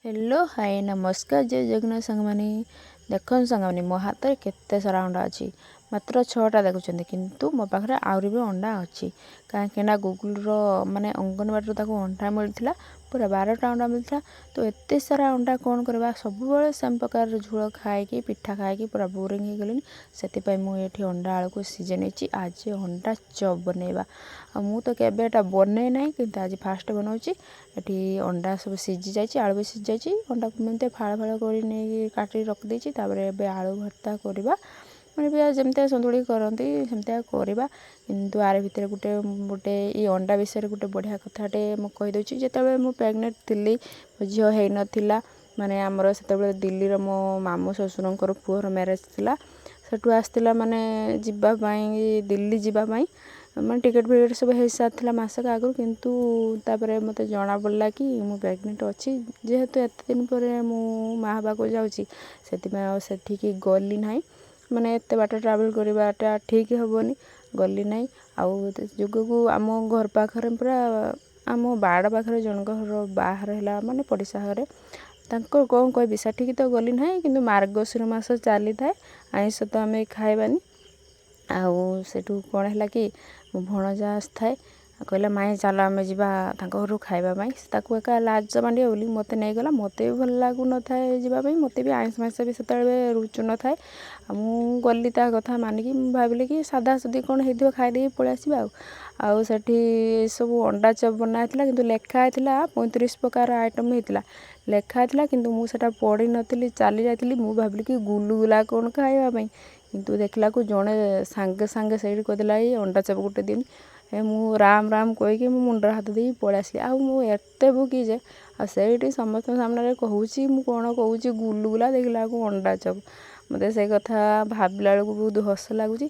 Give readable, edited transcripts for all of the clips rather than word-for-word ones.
Hello hi नमस्कार जय जगन्नाथ सांग मैंने देखो सांग मैंने मो हाथ में केते सारा अंडा अच्छी मात्र 6टा देखुं किंतु मो पाखे आहरी भी अंडा अच्छी कहीं गुगुल माने अंगनवाड़ी अंडा मिलता पूरा 12टा अंडा मिलता तो एत सारा अंडा कौन करवा सब सेम प्रकार झोल खाई पिठा खाई पूरा बोरिंग हो गली से मुझे अंडा आलू को सीझे नहीं आज अंडा चप बनैबा मु तो केबे एटा बनै ना कि आज फास्ट बनाऊँगी ये अंडा सब सीझी जाइए आलू भी सीझी जाइए अंडा को एमती फाड़ फाड़ कर काटिक रखिदेची तापर आलू भर्ता करवा मैंने जमती सतुड़ी करती सेमती करवा किंतु आर भितर गोटे गोटे ये अंडा विषय गोटे बढ़िया कथाटे मुझे जिते मुझे प्रेग्नेंट थी झील हो नाला माने आमर से दिल्ली मो मामू ससुर पुअर मैरेज थिला सेठू आसला माने जीवाई दिल्ली जीवाई मैं टिकेट फिकेट सब हो सारी मसक आगु किंतु तापर मत जना पड़ा कि मु प्रेग्नेंट अच्छी जेहेतु एत दिन पर मु माँ बाबा जाऊँगी से गली ना माने एत बाट ट्रावेल करवाटा ठीक हेनी गली ना आउ जुग आम घर पाखे पूरा आम बाड़ पाखे जन घर बाहर है माने पड़ोसा घरे कौन कहबी सेठिकी तो गली ना कि मार्गशीर मास चली थाए आइंष तो आम खाइबानी आउ सेठू कौन है कि मो भणजा आसए कहला माई चल आम जा घर खावाई एका लाज मांडिया बोली मत नहीं गला मत भी भल लगुन थाए जावाई मत भी आइंष माइंस भी से रुचु न थाए मु गली ता कथा मानिकी भाविली कि सादा सुदी कौन हो खाईदे पलि आसवा आउ सेठी सब अंडा चप बनाइला किंतु लेखाई 35 प्रकार आइटम होता लेखाई किंतु मुझे पढ़ी नी चली जाती मु भाविली कि गुलुगुला कौन खावाई किंतु देखला को जड़े सांगे सांगे से कहला अंडा चप गोटे दिन मु राम राम कहीकि मो मुंडर हाथ दे पलि आसली आते भुकी जे से समस्त सामने कहूँ मु कौन कहूँ गुलुगुला देखला को अंडा चप मत से कथा भाविला बेलू बहुत हस लगुच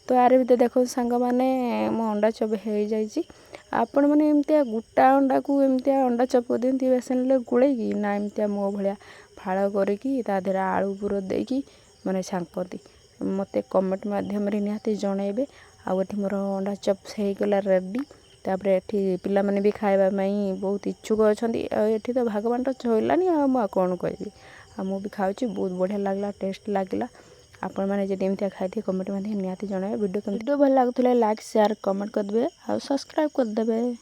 तो आर भर देखो सांग मैंने मो अंडा चप हो जाइए आपण मैंने एमती गोटा अंडा को एमती अंडा चप दिखती बेसन गोलैकी ना एमती मो भाया फाड़ कर आलू पुर देकी मैंने छांकती मत कमेंट मध्यम निहाती जनइबे आउ एठी मोर अंडा चप हो गला रेडी तापर एठी पिला माने भी खाइबा बहुत इच्छुक अच्छा एठी तो भगवान तो छइलानी कौन कहबी मु भी खाऊँ बहुत बढ़िया लगला टेस्ट लगला आपण मैंने जब एमती खाई कमेंट मध्यम निहाती जनइबे वीडियो भल लगुला लाइक शेयर कमेंट करदे और सब्सक्राइब करदे।